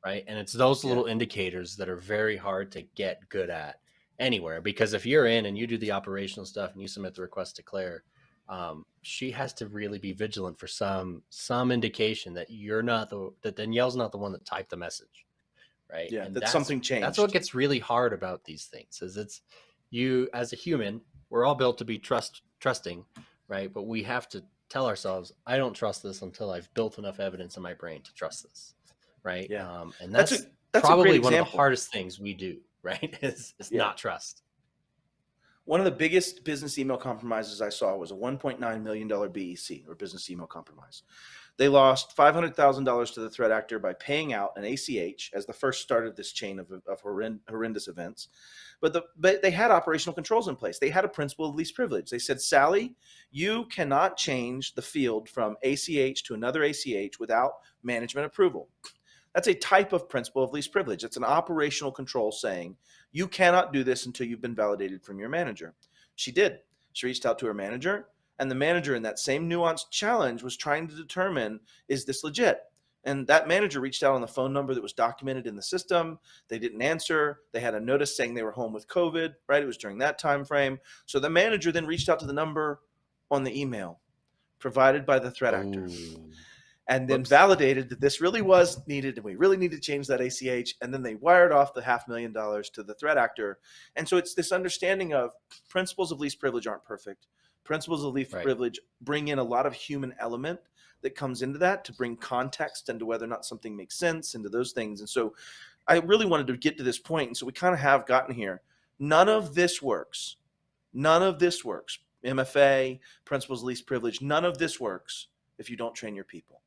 Right. And it's those little indicators that are very hard to get good at anywhere. Because if you're in and you do the operational stuff and you submit the request to Claire, she has to really be vigilant for some indication that that Danielle's not the one that typed the message. Right. Yeah, and that's something changed. That's what gets really hard about these things is it's you as a human, we're all built to be trusting, right? But we have to tell ourselves, I don't trust this until I've built enough evidence in my brain to trust this. Right. Yeah. And that's probably one of the hardest things we do, right? is not trust. One of the biggest business email compromises I saw was a $1.9 million BEC, or business email compromise. They lost $500,000 to the threat actor by paying out an ACH as the first start of this chain of horrendous events. But they had operational controls in place. They had a principle of least privilege. They said, Sally, you cannot change the field from ACH to another ACH without management approval. That's a type of principle of least privilege. It's an operational control saying you cannot do this until you've been validated from your manager. She did. She reached out to her manager, and the manager in that same nuanced challenge was trying to determine, is this legit? And that manager reached out on the phone number that was documented in the system. They didn't answer. They had a notice saying they were home with COVID, right? It was during that time frame. So the manager then reached out to the number on the email provided by the threat actor. And then validated that this really was needed and we really need to change that ACH. And then they wired off the $500,000 to the threat actor. And so it's this understanding of principles of least privilege aren't perfect. Principles of least privilege bring in a lot of human element that comes into that to bring context into whether or not something makes sense, into those things. And so I really wanted to get to this point. And so we kind of have gotten here. None of this works. None of this works. MFA, principles of least privilege, none of this works if you don't train your people.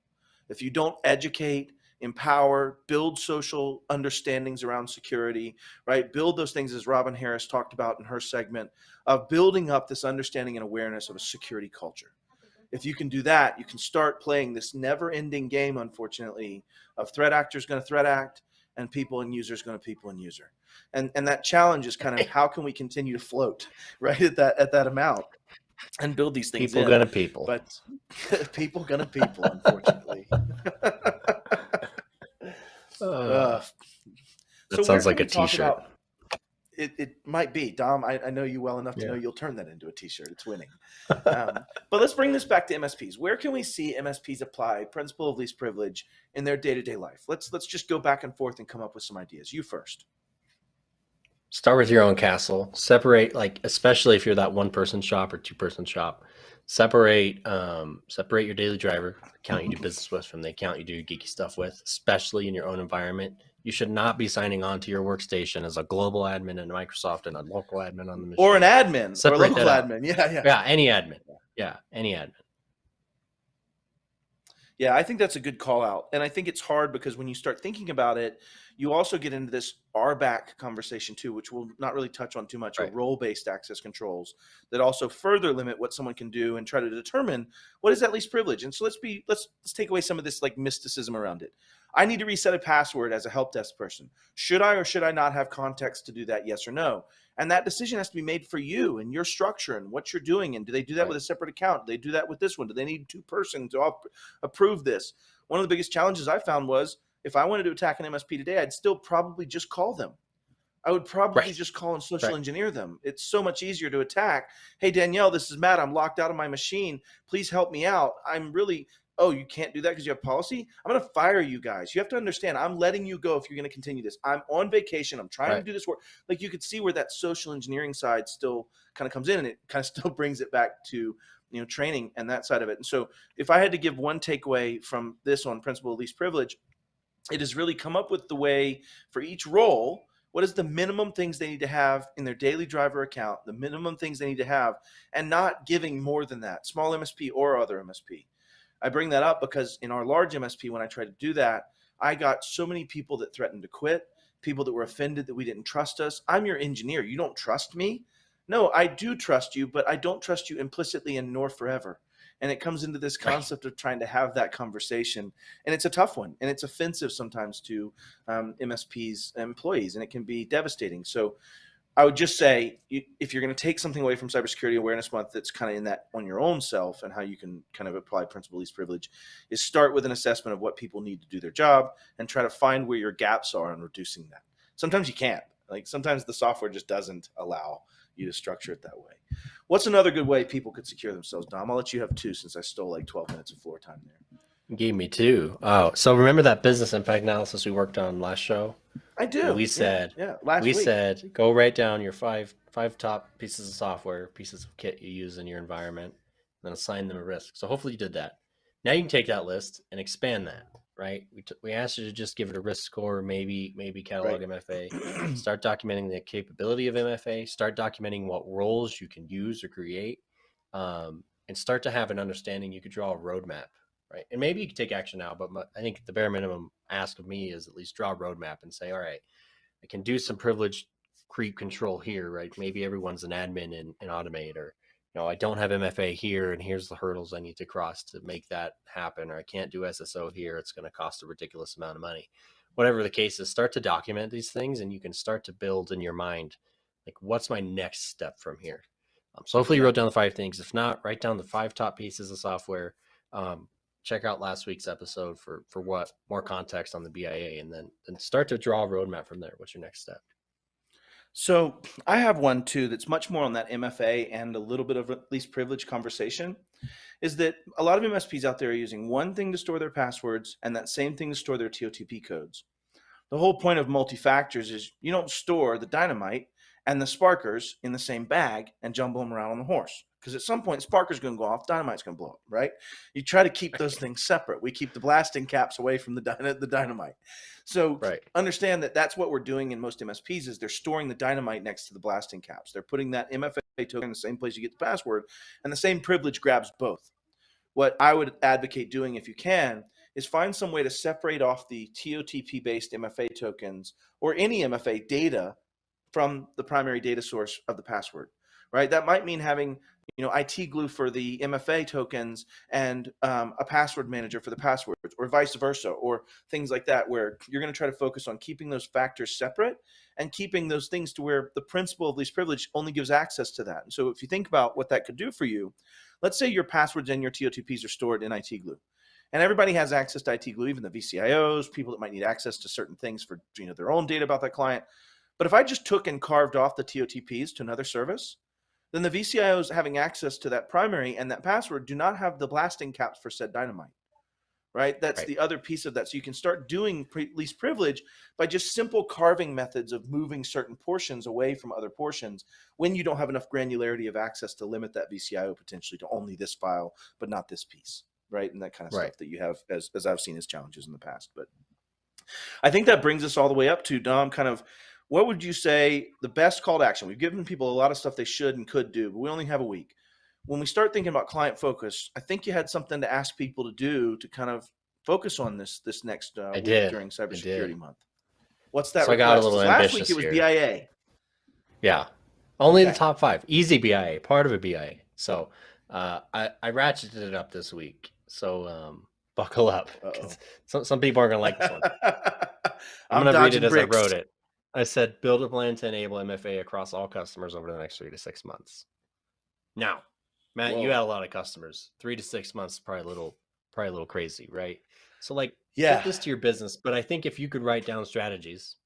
If you don't educate, empower, build social understandings around security, right? Build those things as Robin Harris talked about in her segment of building up this understanding and awareness of a security culture. If you can do that, you can start playing this never-ending game, unfortunately, of threat actors going to threat act and people and users going to people and user. And that challenge is kind of how can we continue to float right at that amount and build these things. People gonna people, but people gonna people, unfortunately. That sounds like a t-shirt. It might be, Dom. I know you well enough to know you'll turn that into a t-shirt. It's winning. But let's bring this back to MSPs. Where can we see MSPs apply principle of least privilege in their day-to-day life? Let's just go back and forth and come up with some ideas. You first. Start with your own castle. Separate, like especially if you're that one-person shop or two-person shop. Separate your daily driver, account you do business with, from the account you do geeky stuff with, especially in your own environment. You should not be signing on to your workstation as a global admin in Microsoft and a local admin on the machine. Or an admin, or a local admin. Yeah, any admin. Yeah, any admin. Yeah, I think that's a good call out. And I think it's hard because when you start thinking about it, you also get into this RBAC conversation too, which we'll not really touch on too much, or Right. role-based access controls that also further limit what someone can do and try to determine what is that least privilege. And so let's take away some of this like mysticism around it. I need to reset a password as a help desk person. Should I or should I not have context to do that? Yes or no? And that decision has to be made for you and your structure and what you're doing. And do they do that Right. with a separate account? Do they do that with this one? Do they need two persons to approve this? One of the biggest challenges I found was if I wanted to attack an MSP today, I'd still probably just call them. I would probably Right. just call and social Right. engineer them. It's so much easier to attack. Hey, Danielle, this is Matt. I'm locked out of my machine. Please help me out. I'm really, oh, you can't do that because you have policy? I'm going to fire you guys. You have to understand, I'm letting you go if you're going to continue this. I'm on vacation. I'm trying to Right. do this work. Like you could see where that social engineering side still kind of comes in, and it kind of still brings it back to, you know, training and that side of it. And so if I had to give one takeaway from this on principle of least privilege, it has really come up with the way for each role, what is the minimum things they need to have in their daily driver account, the minimum things they need to have, and not giving more than that, small MSP or other MSP. I bring that up because in our large MSP, when I tried to do that, I got so many people that threatened to quit, people that were offended that we didn't trust us. I'm your engineer. You don't trust me? No, I do trust you, but I don't trust you implicitly and nor forever. And it comes into this concept of trying to have that conversation. And it's a tough one. And it's offensive sometimes to MSP's employees, and it can be devastating. So I would just say, if you're going to take something away from Cybersecurity Awareness Month that's kind of in that on your own self and how you can kind of apply principle least privilege, is start with an assessment of what people need to do their job and try to find where your gaps are in reducing that. Sometimes you can't. Like sometimes the software just doesn't allow you to structure it that way. What's another good way people could secure themselves, Dom? I'll let you have two since I stole like 12 minutes of floor time there. You gave me two. Oh, so remember that business impact analysis we worked on last show? I do. We said, last week. said, go write down your five top pieces of software, pieces of kit you use in your environment, and then assign them a risk. So hopefully you did that. Now you can take that list and expand that, right? We asked you to just give it a risk score, maybe catalog MFA, start documenting the capability of MFA, start documenting what roles you can use or create, and start to have an understanding. You could draw a roadmap. Right. And maybe you can take action now, but I think the bare minimum ask of me is at least draw a roadmap and say, all right, I can do some privileged creep control here, right? Maybe everyone's an admin in Automate, or, you know, I don't have MFA here and here's the hurdles I need to cross to make that happen, or I can't do SSO here. It's going to cost a ridiculous amount of money. Whatever the case is, start to document these things and you can start to build in your mind, like, what's my next step from here? So hopefully you wrote down the 5 things. If not, write down the 5 top pieces of software. Check out last week's episode for what more context on the BIA, and then start to draw a roadmap from there. What's your next step? So I have one too that's much more on that MFA and a little bit of at least privilege conversation, is that a lot of MSPs out there are using one thing to store their passwords and that same thing to store their TOTP codes. The whole point of multi-factors is you don't store the dynamite and the sparkers in the same bag and jumble them around on the horse. Because at some point, sparker's going to go off, dynamite's going to blow up, right? You try to keep those things separate. We keep the blasting caps away from the dynamite. So understand that that's what we're doing in most MSPs is they're storing the dynamite next to the blasting caps. They're putting that MFA token in the same place you get the password, and the same privilege grabs both. What I would advocate doing, if you can, is find some way to separate off the TOTP-based MFA tokens or any MFA data from the primary data source of the password, right? That might mean having, you know, IT glue for the MFA tokens and a password manager for the passwords, or vice versa, or things like that, where you're going to try to focus on keeping those factors separate and keeping those things to where the principle of least privilege only gives access to that. And so if you think about what that could do for you, let's say your passwords and your TOTPs are stored in IT glue. And everybody has access to IT glue, even the VCIOs, people that might need access to certain things for, you know, their own data about that client. But if I just took and carved off the TOTPs to another service, then the VCIOs having access to that primary and that password do not have the blasting caps for said dynamite, right? That's the other piece of that. So you can start doing least privilege by just simple carving methods of moving certain portions away from other portions when you don't have enough granularity of access to limit that VCIO potentially to only this file, but not this piece, right? And that kind of stuff that you have, as I've seen as challenges in the past. But I think that brings us all the way up to, Dom, kind of, what would you say the best call to action? We've given people a lot of stuff they should and could do, but we only have a week. when we start thinking about client focus, I think you had something to ask people to do to kind of focus on this next week during Cybersecurity Month. What's that so request? I got a little last ambitious week it was here. BIA. Yeah. Only the top 5. Easy BIA, part of a BIA. So I ratcheted it up this week. So buckle up. Some people aren't going to like this one. I'm going to read it as I wrote it. I said, build a plan to enable MFA across all customers over the next 3 to 6 months. Now, Matt, you had a lot of customers. 3 to 6 months is probably a little crazy, right? So fit this to your business. But I think if you could write down strategies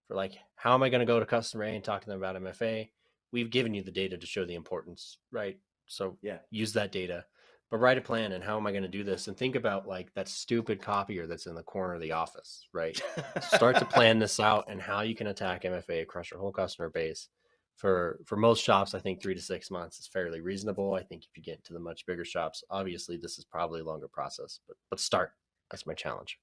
for how am I going to go to customer A and talk to them about MFA? We've given you the data to show the importance, right? So use that data, but write a plan and how am I going to do this? And think about that stupid copier that's in the corner of the office, right? Start to plan this out and how you can attack MFA across your whole customer base. For most shops, I think 3 to 6 months is fairly reasonable. I think if you get into the much bigger shops, obviously this is probably a longer process, but start. That's my challenge.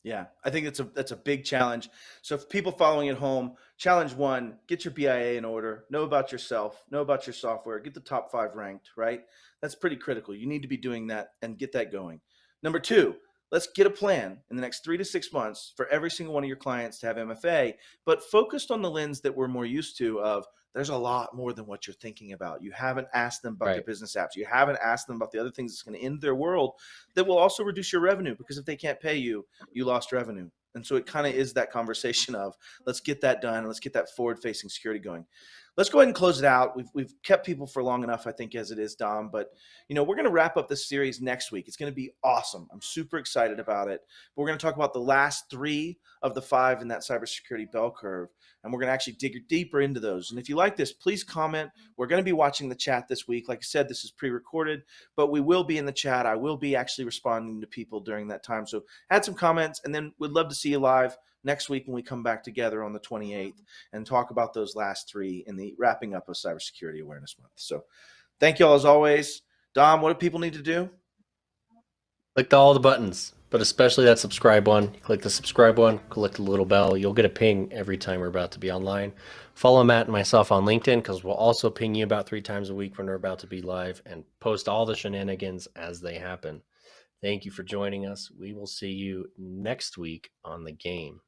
Yeah, I think that's a big challenge. So for people following at home, challenge 1, get your BIA in order, know about yourself, know about your software, get the top 5 ranked, right? That's pretty critical. You need to be doing that and get that going. Number 2, let's get a plan in the next 3 to 6 months for every single one of your clients to have MFA, but focused on the lens that we're more used to of there's a lot more than what you're thinking about. You haven't asked them about their business apps. You haven't asked them about the other things that's going to end their world that will also reduce your revenue, because if they can't pay you, you lost revenue. And so it kind of is that conversation of let's get that done. Let's get that forward-facing security going. Let's go ahead and close it out. We've kept people for long enough, I think, as it is, Dom. But, we're going to wrap up this series next week. It's going to be awesome. I'm super excited about it. But we're going to talk about the last 3 of the 5 in that cybersecurity bell curve. And we're going to actually dig deeper into those. And if you like this, please comment. We're going to be watching the chat this week. Like I said, this is pre-recorded, but we will be in the chat. I will be actually responding to people during that time. So add some comments, and then we'd love to see you live next week when we come back together on the 28th and talk about those last 3 in the wrapping up of Cybersecurity Awareness Month. So thank you all as always. Dom, what do people need to do? Click all the buttons, but especially that subscribe one. Click the subscribe one, click the little bell. You'll get a ping every time we're about to be online. Follow Matt and myself on LinkedIn, because we'll also ping you about 3 times a week when we're about to be live and post all the shenanigans as they happen. Thank you for joining us. We will see you next week on the game.